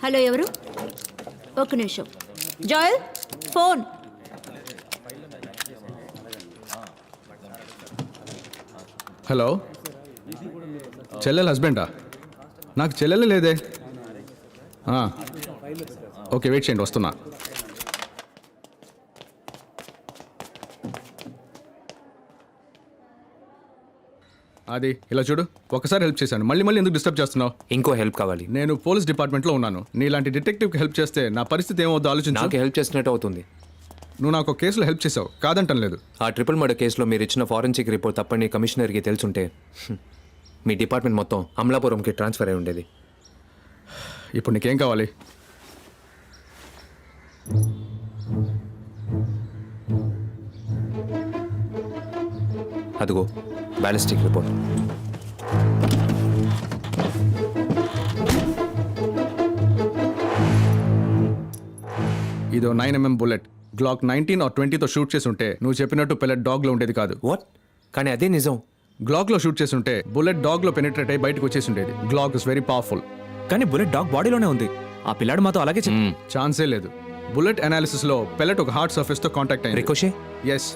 Hello ఎవరు? ఒక్క నిమిషం. జాయల్ ఫోన్. హలో, చెల్లెల హస్బెండా? నాకు చెల్లెలు లేదే. ఓకే, వెయిట్ చేయండి, వస్తున్నా. అది ఇలా చూడు, ఒకసారి హెల్ప్ చేశాను, మళ్ళీ మళ్ళీ ఎందుకు డిస్టర్బ్ చేస్తున్నావు? ఇంకో హెల్ప్ కావాలి. నేను పోలీస్ డిపార్ట్మెంట్లో ఉన్నాను. నీలాంటి డిటెక్టివ్కి హెల్ప్ చేస్తే నా పరిస్థితి ఏమవుద్దో ఆలోచించు. నాకు హెల్ప్ చేసినట్టు అవుతుంది. నువ్వు నాకు ఒక కేసులో హెల్ప్ చేసావు, కాదంటం లేదు. ఆ ట్రిపుల్ మర్డర్ కేసులో మీరు ఇచ్చిన ఫారెన్సిక్ రిపోర్ట్ తప్పని కమిషనర్కి తెలుసుంటే మీ డిపార్ట్మెంట్ మొత్తం అమలాపురంకి ట్రాన్స్ఫర్ అయి ఉండేది. ఇప్పుడు నీకేం కావాలి? అదిగో బ్యాలిస్టిక్ రిపోర్ట్. ఇదో 9mm బుల్లెట్. గ్లాక్ 19 or 20తో షూట్ చేసి ఉంటే నువ్వు చెప్పినట్టు పెల్లెట్ డాగ్లో ఉండేది కాదు. వాట్? కానీ అదే నిజం. గ్లాక్లో షూట్ చేసి ఉంటే బుల్లెట్ డాగ్లో పెనిట్రేట్ అయ్యి బయటకు వచ్చేసి ఉండేది. Glock is very powerful. కానీ బుల్లెట్ డాగ్ బాడీలోనే ఉంది. ఆ పిల్లాడు మాతో అలాగే ఛాన్సే లేదు. బుల్లెట్ అనాలిసిస్లో పెల్లెట్ ఒక హార్డ్ సర్ఫేస్తో కాంటాక్ట్ అయింది. రికోషే? ఎస్,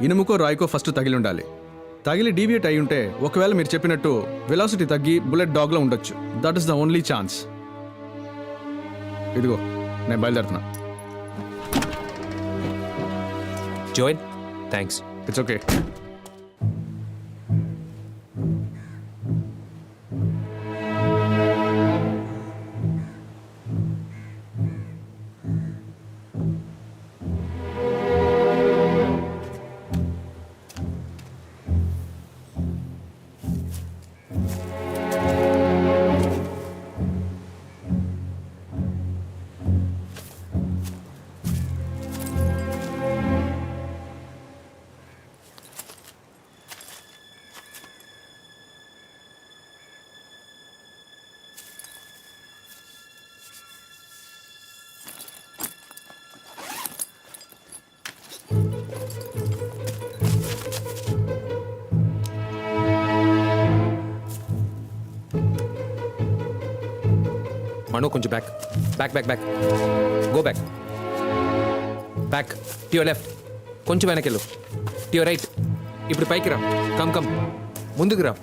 ఇనుముకో రాయికో ఫస్ట్ తగిలి ఉండాలి. తగిలి డీవియేట్ అయి ఉంటే ఒకవేళ మీరు చెప్పినట్టు వెలాసిటీ తగ్గి బుల్లెట్ డాగ్లో ఉండొచ్చు. That is the only chance. ఇదిగో నేను బయలుదేరుతున్నా. Joel, thanks. It's okay. Manu, కొంచెం back back back back go back back to your left. కొంచెం వెనకెళ్ళు. To your right. ఇప్పుడు పైకి రా. కమ్ కమ్ ముందుకు రా.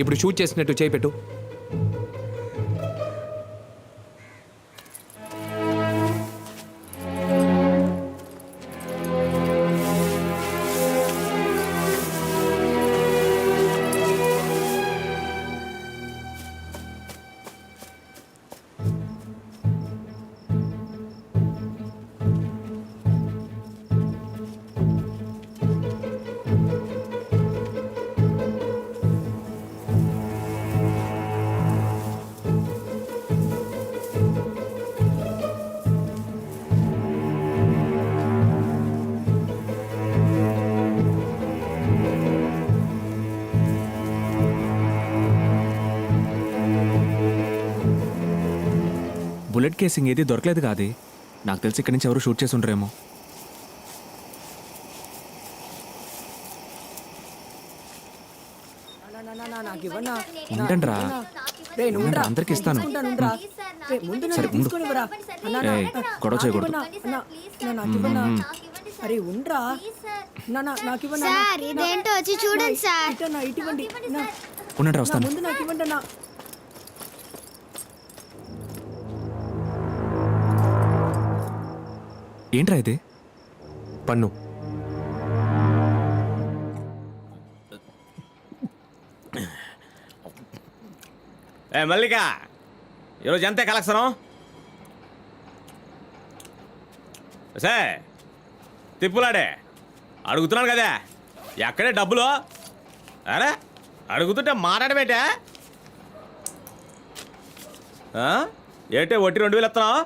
ఇప్పుడు షూట్ చేసినట్టు చేయి పెట్టు. బుల్లెట్ కేసింగ్ ఏది దొరకలేదు కాదు. నాకు తెలిసి ఇక్కడి నుంచి ఎవరు షూట్ చేసి ఉండరేమో. ఉండండిరా, అందరికి ఇస్తాను. సరే ఉండు. గొడవ చేయకూడదు. ఉండండి, వస్తాను. ఏంట్రా ఇది? పన్ను. మల్లిక, ఈరోజు ఎంతే కలెక్షను? సార్ తిప్పులాడే అడుగుతున్నాను కదా, ఎక్కడే డబ్బులు? అరే అడుగుతుంటే మాట్లాడమేటే? ఏంటే వడ్డీ 2000 ఇస్తున్నావు?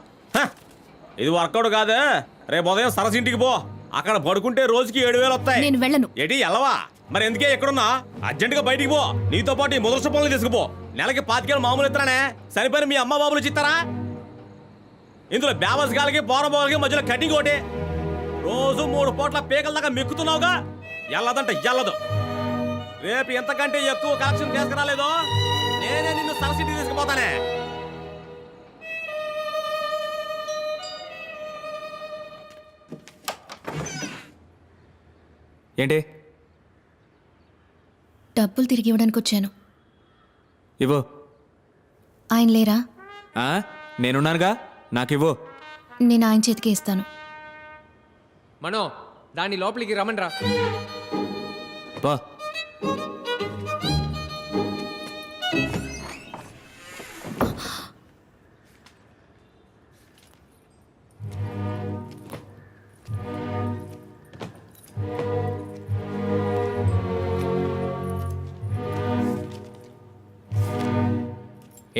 ఇది వర్కౌట్ కాదు. రేపు ఉదయం సరస్సు ఇంటికి పో, అక్కడ పడుకుంటే రోజుకి 7000 వస్తాయి. నేను వెళ్ళను. ఏంటి ఎల్లవా? మరి ఎందుకే ఎక్కడున్నా? అర్జెంటుగా బయటికి పో. నీతో పాటు ఈ ముదర్శ పనులు తీసుకుపో. నెలకి 25,000 మామూలు ఇస్తానే. సరిపోయిన మీ అమ్మ బాబులు చిత్తారా? ఇందులో బేవస్ గాలకి పోరబోలకి మధ్యలో కటింగ్ ఒకటి. రోజు 3 పూట్ల పీకల దాకా మెక్కుతున్నావుగా. ఎల్లదంటే ఎల్లదు. రేపు ఎంతకంటే ఎక్కువ కలెక్షన్ తీసుకురాలేదో నేనే నిన్ను సరస్సు ఇంటికి తీసుకుపోతానే. ఏంటి? డబ్బులు తిరిగి ఇవ్వడానికి వచ్చాను. ఇవ్వు. ఆయన లేరా? ఆ? నేనున్నానుగా, నాకు ఇవ్వు. నేను ఆయన చేతికి ఇస్తాను. మనో దాన్ని లోపలికి రమ్మని రా. పో.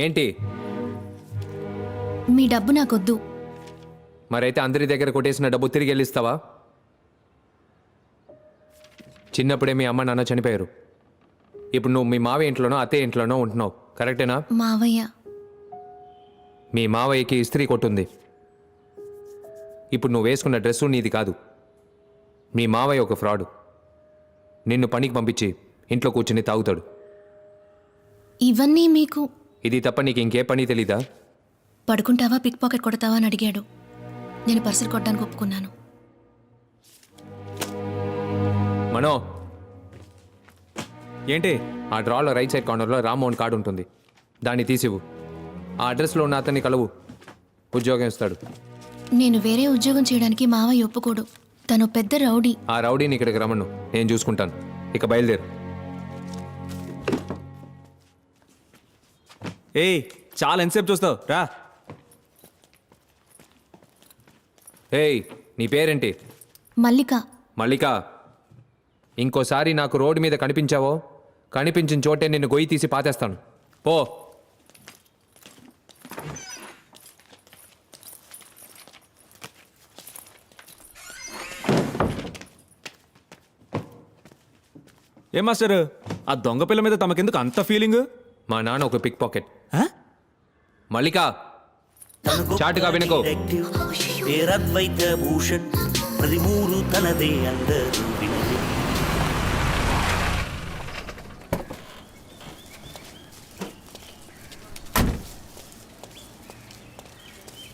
ఏంటి? మీ డబ్బు నాకొద్దు. మరైతే అందరి దగ్గర కొట్టేసిన డబ్బు తిరిగి వెళ్ళిస్తావా? చిన్నప్పుడే మీ అమ్మ నాన్న చనిపోయారు. ఇప్పుడు నువ్వు మీ మావయ్య ఇంట్లోనో అత్తయ్య ఇంట్లోనో ఉంటున్నావు, కరెక్టేనా? మావయ్య. మీ మావయ్యకి ఇస్త్రీ కొట్టుంది. ఇప్పుడు నువ్వు వేసుకున్న డ్రెస్సు నీది కాదు. మీ మావయ్య ఒక ఫ్రాడ్. నిన్ను పనికి పంపించి ఇంట్లో కూర్చుని తాగుతాడు. ఇవన్నీ మీకు ఇది తప్ప నీకు ఇంకే పని తెలీదా? పడుకుంటావా, పిక్ పాకెట్ కొడతావా అని అడిగాడు. నేను పర్సులు కొట్టడానికి ఒప్పుకున్నాను. మనో, ఏంటి? ఆ డ్రాలో రైట్ సైడ్ కార్నర్లో రామ్మోహన్ కార్డు ఉంటుంది, దాన్ని తీసివు. ఆ అడ్రస్లో ఉన్న అతన్ని కలవు, ఉద్యోగం ఇస్తాడు. నేను వేరే ఉద్యోగం చేయడానికి మావయ్య ఒప్పుకోడు. తను పెద్ద రౌడీ. ఆ రౌడీని ఇక్కడికి రమ్మను, నేను చూసుకుంటాను. ఇక బయలుదేరు. ఏయ్, చాలా ఎంతసేపు చూస్తావు? రా. ఏయ్, నీ పేరేంటి? మల్లిక. మల్లిక, ఇంకోసారి నాకు రోడ్డు మీద కనిపించావో, కనిపించిన చోటే నిన్ను గొయ్యి తీసి పాతేస్తాను. పో. ఏం మాస్టర్, ఆ దొంగ పిల్ల మీద తమకెందుకు అంత ఫీలింగ్? మా నాన్న ఒక పిక్ పాకెట్. మల్లిక, చాటుగా వినుకో. పేరద్వైత భూషణ్ 13 తనదే అందరూ వినదే.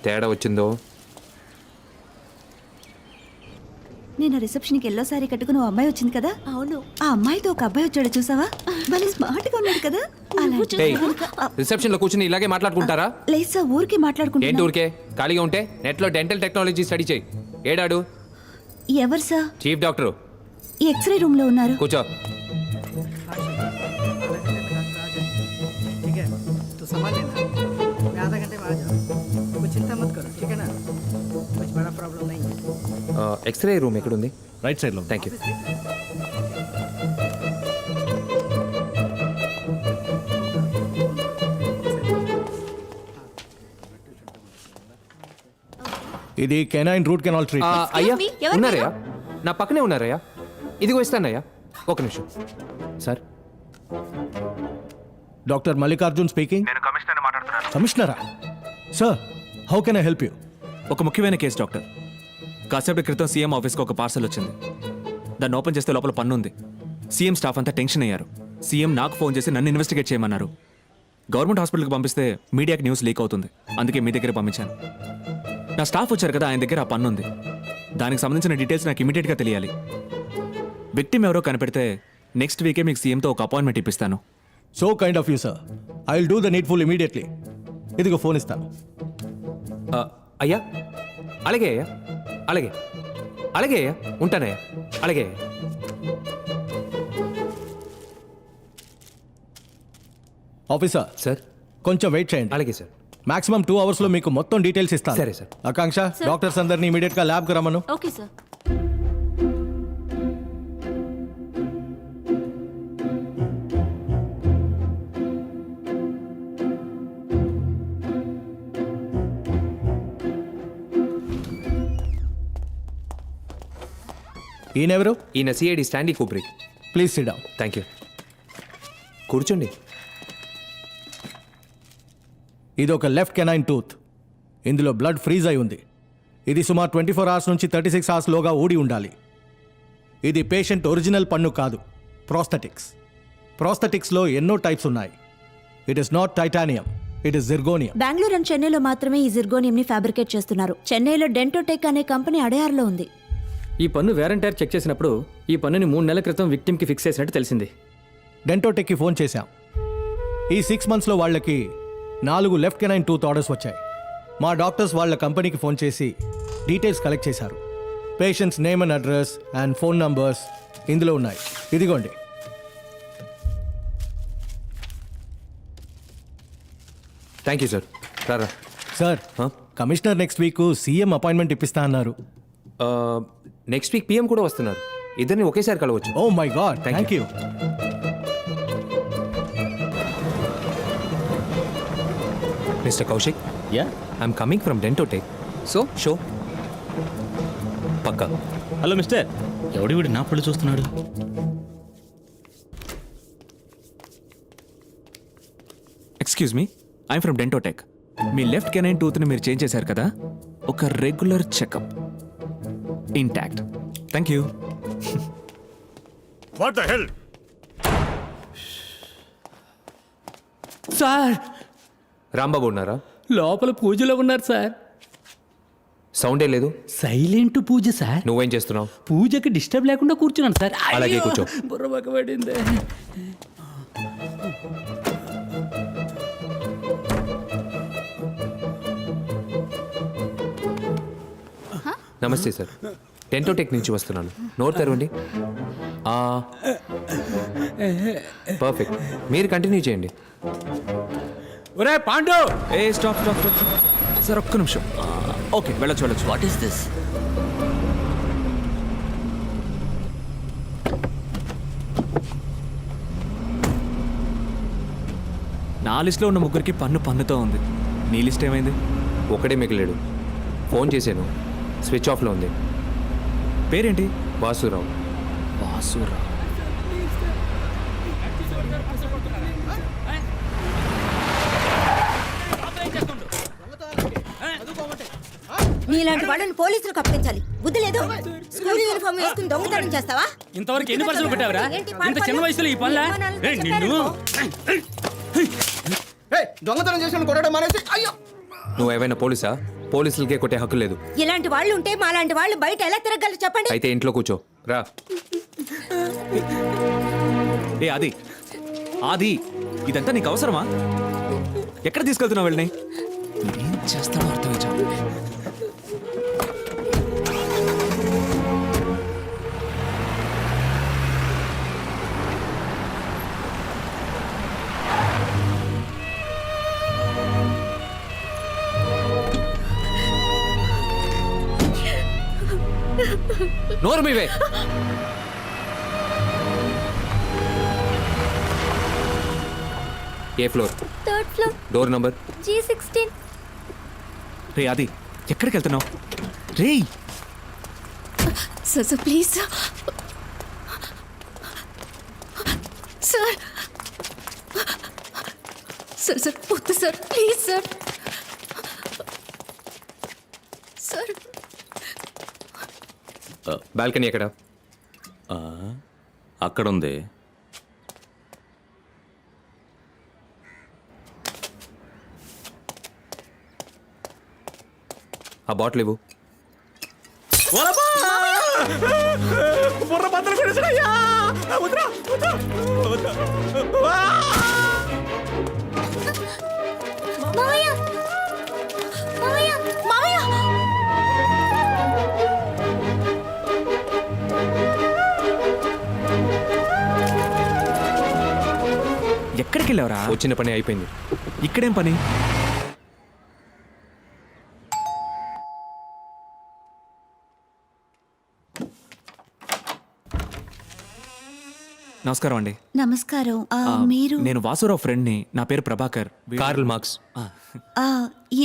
తేడా వచ్చిందో? నేను రిసెప్షన్కి ఎల్లో సారీ కట్టుకుని ఓ అమ్మాయి వచ్చింది కదా. అవును, ఆ అమ్మాయితో ఒక అబ్బాయి వచ్చాడు చూసావా? భలే స్మార్ట్ గా ఉన్నాడు కదా. రిసెప్షన్ లో కూర్చుని ఇలాగే మాట్లాడుకుంటారా? లేదు సార్, ఊరికి ఏంటి మాట్లాడుకుంటున్నా. ఊరికే ఖాళీగా ఉంటే నెట్లో డెంటల్ టెక్నాలజీ స్టడీ చేయి. ఏడాడు? ఎవరు సార్? Chief doctor. ఈ ఎక్స్రే రూమ్ లో ఉన్నారు. కూర్చో. ठीक है तो संभाल लेना, मैं आधा घंटे में आ जाऊँ, कुछ चिंता मत करो, ठीक है ना? कुछ बड़ा प्रॉब्लम नहीं है। ఎక్స్రే రూమ్ ఎక్కడుంది? రైట్ సైడ్లో. Thank you. ఇది కెనైన్ రూట్ కెనాల్ ట్రీట్మెంట్. అయ్యా me, ఎవరు ఉన్నారయ్యా, నా పక్కనే ఉన్నారయ్యా. ఇదిగో ఇస్తానయ్యా, ఒక నిమిషం సార్. Doctor Mallikarjun speaking. కమిషనరా? Sir, how can I help you? ఒక ముఖ్యమైన కేసు డాక్టర్. కాసేపటి క్రితం సీఎం ఆఫీస్కి ఒక పార్సల్ వచ్చింది. దాన్ని ఓపెన్ చేస్తే లోపల పన్ను ఉంది. సీఎం స్టాఫ్ అంతా టెన్షన్ అయ్యారు. సీఎం నాకు ఫోన్ చేసి నన్ను ఇన్వెస్టిగేట్ చేయమన్నారు. గవర్నమెంట్ హాస్పిటల్కి పంపిస్తే మీడియాకి న్యూస్ లీక్ అవుతుంది, అందుకే మీ దగ్గర పంపించాను. నా స్టాఫ్ వచ్చారు కదా, ఆయన దగ్గర ఆ పన్ను ఉంది. దానికి సంబంధించిన డీటెయిల్స్ నాకు ఇమీడియట్గా తెలియాలి. విక్టిమ్ ఎవరో కనిపెడితే నెక్స్ట్ వీకే మీకు సీఎంతో ఒక అపాయింట్మెంట్ ఇప్పిస్తాను. So kind of you sir. I will do the needful immediately. ఇదిగో ఫోన్ ఇస్తాను. అయ్యా అలాగే అయ్యా, అలాగే అలాగే అయ్యా, ఉంటానయ్యా, అలాగే. Officer sir. కొంచెం వెయిట్ చేయండి. అలాగే సార్. మాక్సిమం 2 hours లో మీకు మొత్తం డీటెయిల్స్ ఇస్తాను. సరే సార్. ఆకాంక్ష, డాక్టర్స్ అందరినీ ఇమీడియట్ గా ల్యాబ్ కి రమ్మను. Okay sir. ఈయనెవరు? ఈయన CID Stanley Kubrick. Please sit down. Thank you. కూర్చోండి. ఇది ఒక లెఫ్ట్ కెనైన్ టూత్. ఇందులో బ్లడ్ ఫ్రీజ్ అయి ఉంది. ఇది సుమారు 24 hours నుంచి 36 hours లోగా ఊడి ఉండాలి. ఇది పేషెంట్ ఒరిజినల్ పన్ను కాదు, ప్రోస్థెటిక్స్. ప్రోస్థెటిక్స్లో ఎన్నో టైప్స్ ఉన్నాయి. It is not titanium, it is zirconium. Bengaluru and చెన్నైలో మాత్రమే ఈ జిర్గోనియం ని ఫ్యాబ్రికేట్ చేస్తున్నారు. చెన్నైలో డెంటోటెక్ అనే కంపెనీ అడయార్లో ఉంది. ఈ పన్ను వేరంటైర్ చెక్ చేసినప్పుడు ఈ పన్నుని 3 నెలల క్రితం విక్టిమ్కి ఫిక్స్ చేసినట్టు తెలిసింది. డెంటోటెక్కి ఫోన్ చేశాం. ఈ 6 monthsలో వాళ్ళకి 4 లెఫ్ట్ కెనైన్ టూత్ ఆర్డర్స్ వచ్చాయి. మా డాక్టర్స్ వాళ్ళ కంపెనీకి ఫోన్ చేసి డీటెయిల్స్ కలెక్ట్ చేశారు. Patients name and address and phone numbers ఇందులో ఉన్నాయి. ఇదిగోండి. Thank you sir. రారా. Sir, commissioner next week CM appointment ఇప్పిస్తా అన్నారు. నెక్స్ట్ వీక్ పిఎం కూడా వస్తున్నారు. ఇద్దరిని ఒకేసారి కలవచ్చు. Oh my God, thank you. Mister Kaushik, yeah, I'm coming from Dentotech. So show పక్కా. హలో మిస్టర్, ఎవడి వీడు నా పళ్ళు చూస్తున్నాడు? Excuse me, I'm from Dentotech. మీ లెఫ్ట్ కెనైన్ టూత్ని మీరు చేంజ్ చేశారు కదా, ఒక regular checkup intact. Thank you. What the hell? Sir, Rambabu ఉన్నారా? లోపల పూజలో ఉన్నారు సార్. సౌండే లేదు. సైలెంట్ పూజ సార్. నువ్వేం చేస్తున్నావు? పూజకి డిస్టర్బ్ లేకుండా కూర్చున్నాను సార్. అలాగే కూర్చో. బుర్ర పడింది. నమస్తే సార్, డెంటోటెక్ నుంచి వస్తున్నాను. నోరు తెరవండి. పర్ఫెక్ట్, మీరు కంటిన్యూ చేయండి. ఒరే పాండు, ఏ స్టాప్ స్టాప్ స్టాప్ సార్, ఒక్క నిమిషం. ఓకే, వెళ్ళొచ్చు వెళ్ళొచ్చు. What is this? నా లిస్ట్లో ఉన్న ముగ్గురికి పన్నుతో ఉంది. నీ లిస్ట్ ఏమైంది? ఒకడే మిగిలాడు. ఫోన్ చేశాను, స్విచ్ ఆఫ్లో ఉంది. పేరేంటి? వాసురావు. వాసురావు. నీలాంటి వాళ్ళని పోలీసులకు అప్పగించాలి. బుద్ధి లేదు. స్కూల్ యూనిఫామ్ వేసుకుని దొంగతనం చేస్తావా? ఇంతవరకు ఎన్ని పర్సలు పెట్టావరా? ఏంటి ఇంత చిన్న వయసులో ఈ పనులా? నిన్ను దొంగతనం చేసిన కొట్టడం మానేసి అయ్యో. నువ్వు ఏమైనా పోలీసా? పోలీసులకే కొట్టే హక్కు లేదు. ఇలాంటి వాళ్ళు ఉంటే మాలాంటి వాళ్ళు బయట ఎలా తిరగలరు చెప్పండి. అయితే ఇంట్లో కూర్చో. రా. ఏ ఆది, ఆది, ఇదంతా నీకు అవసరమా? ఎక్కడ తీసుకెళ్తున్నావు వెళ్ళని? ఏం చేస్తాడో అర్థం ఇచ్చావు. నోరు మీవే. ఏ floor? 3rd floor door number G16. రే ఆది, ఎక్కడికి వెళ్తున్నావు? రే sir sir please sir. Sir sir sir వద్దు sir, please sir. Sir balcony ఎక్కడ? అక్కడుంది. ఆ బాటిల్ ఇవ్వు. బుర్ర బద్దలు కొట్టేసాడయ్యా. వద్దురా, వద్దు, వద్దు. మావయ్య, మావయ్య, మావయ్య. ఎక్కడికి వెళ్ళావురా? వచ్చిన పని అయిపోయింది. ఇక్కడేం పని? నమస్కారం అండి. నమస్కారం. మీరు నేను వాసురావు ఫ్రెండ్ని. నా పేరు ప్రభాకర్. Karl Marx.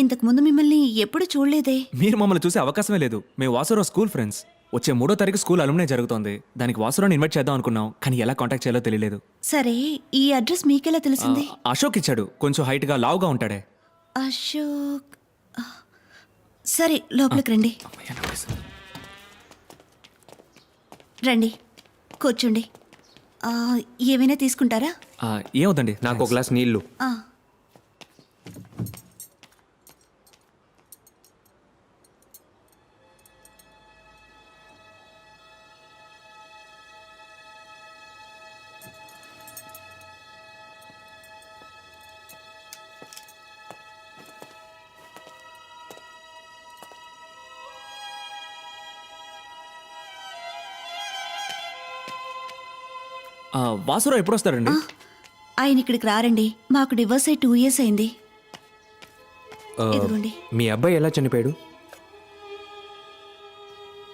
ఇంతకు ముందు మిమ్మల్ని ఎప్పుడు చూడలేదే. మీరు మమ్మల్ని చూసే అవకాశమే లేదు. మేము వాసురావు స్కూల్ ఫ్రెండ్స్. వచ్చే 3వ తారీఖు స్కూల్ అలుమినే జరుగుతోంది. దానికి వాసురావుని ఇన్వైట్ చేద్దాం అనుకున్నాం, కానీ ఎలా కాంటాక్ట్ చేయాలో తెలియలేదు. సరే, ఈ అడ్రస్ మీకెలా తెలిసింది? అశోక్ ఇచ్చాడు. కొంచెం హైట్గా లావుగా ఉంటాడే. అశోక్. సరే, లోపలికి రండి. రండి, కూర్చోండి. ఏమైనా తీసుకుంటారా? ఏమవుతండి? నాకు ఒక గ్లాస్ నీళ్లు. వాసురావు ఎప్పుడు వస్తారండి? ఆయన ఇక్కడికి రారండి. మాకు డివోర్స్ అయి 2 years అయింది. ఇదిగోండి. మీ అబ్బాయి ఎలా చనిపోయాడు?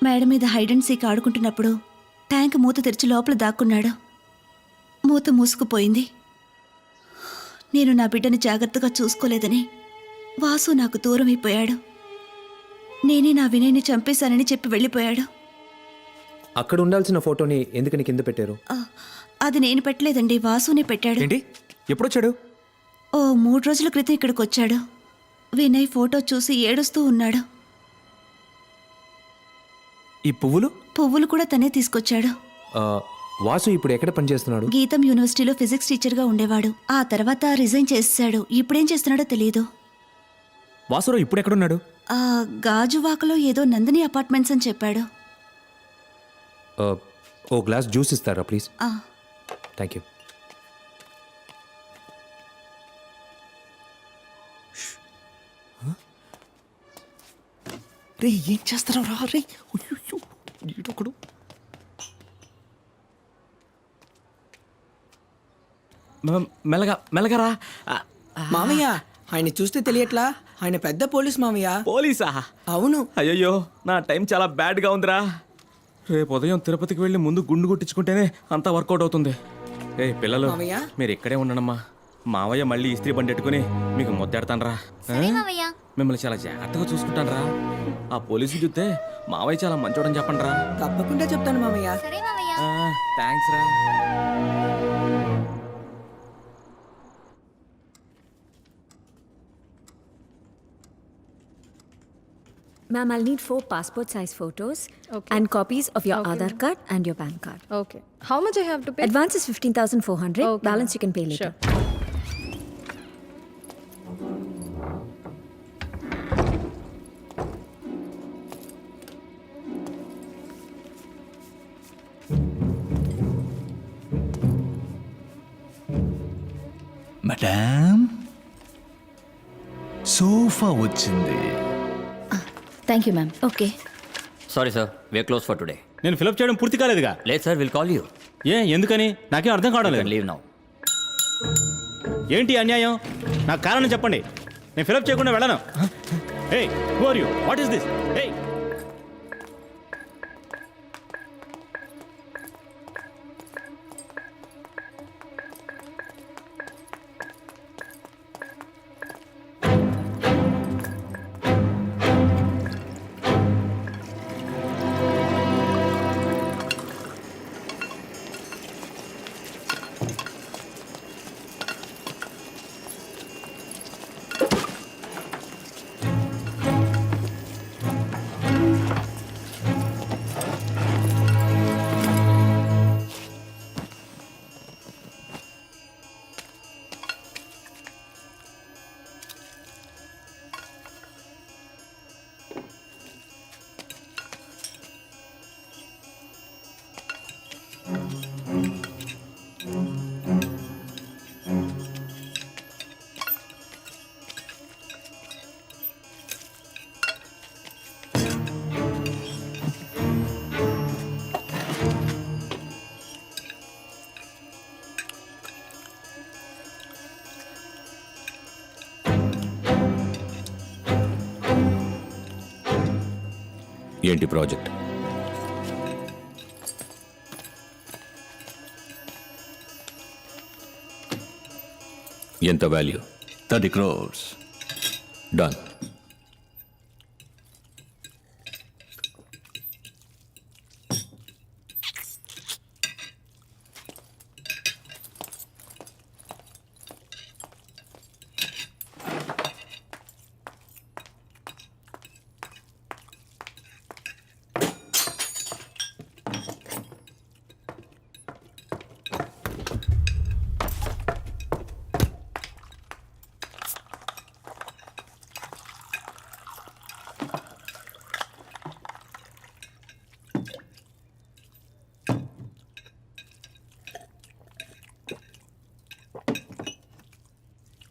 మేడ మీద హైడ్ అండ్ సీక్ ఆడుకుంటున్నప్పుడు ట్యాంక్ మూత తెరిచి లోపల దాక్కున్నాడు. మూత మూసుకుపోయింది. నేను నా బిడ్డని జాగ్రత్తగా చూసుకోలేదని వాసు నాకు దూరం అయిపోయాడు. నేనే నా వినయ్ని చంపేశానని చెప్పి వెళ్ళిపోయాడు. అక్కడ ఉండాల్సిన ఫోటోని ఎందుకని కింద పెట్టారు? అది నేను పెట్టలేదండి, వాసునే పెట్టాడు. ఏంటి, ఎప్పుడొచ్చాడు? ఓ 3 రోజుల క్రితం ఇక్కడికి వచ్చాడు. వినయ్ ఫోటో చూసి ఏడుస్తూ ఉన్నాడు. ఈ పువ్వులు? పువ్వులు కూడా తనే తీసుకొచ్చాడు. వాసు ఇప్పుడు ఎక్కడ పనిచేస్తున్నాడు? గీతం యూనివర్సిటీలో ఫిజిక్స్ టీచర్గా ఉండేవాడు. ఆ తర్వాత రిజైన్ చేశాడు. ఇప్పుడేం చేస్తున్నాడో తెలియదు. వాసురావు ఇప్పుడు ఎక్కడున్నాడు? ఆ గాజువాకలో ఏదో నందిని అపార్ట్మెంట్స్ అని చెప్పాడు. ఓ గ్లాస్ జ్యూస్ ఇస్తారా ప్లీజ్? ఆ, థ్యాంక్ యూ. రే ఏం చేస్తున్నావు రా రే? ఈడొకడు. మెల్లగా మెల్లగా రా. మామయ్య ఆయన చూస్తే తెలియట్లా, ఆయన పెద్ద పోలీస్ మామయ్య. పోలీసా? అవును. అయ్యయ్యో, నా టైం చాలా బ్యాడ్గా ఉందిరా. రేపు ఉదయం తిరుపతికి వెళ్ళి ముందు గుండు కొట్టించుకుంటేనే అంతా వర్కౌట్ అవుతుంది. ఏ పిల్లలు, మామయ్య? మీరు ఇక్కడే ఉండనమ్మా. మావయ్య మళ్ళీ ఇస్త్రీ బండి ఎట్టుకుని మీకు మొద్దెడతానరా. మిమ్మల్ని చాలా జాగ్రత్తగా చూసుకుంటానరా. ఆ పోలీసులు చూస్తే మావయ్య చాలా మంచోడని చెప్పండి రా. తప్పకుండా చెప్తాను మామయ్య. థ్యాంక్స్ రా. Ma'am, I'll need 4 passport size photos and copies of your Aadhaar card and your PAN card. Okay. How much I have to pay? Advance is 15,400. Balance you can pay later. Madam, sofa వచ్చింది. Thank you, ma'am. Okay. Sorry sir, we are close for today. నేను fill up చేయడం పూర్తి కాలేదుగా. లేదు sir, will call you. ఎందుకని? నాకేం అర్థం కావడం లేదు. Leave now. ఏంటి అన్యాయం? నాకు కారణం చెప్పండి. నేను ఫిలప్ చేయకుండా వెళ్ళను. ఏయ్, who are you? What is this? ఏయ్, ఏంటి ప్రాజెక్ట్? ఎంత వాల్యూ? 30 crores. డన్.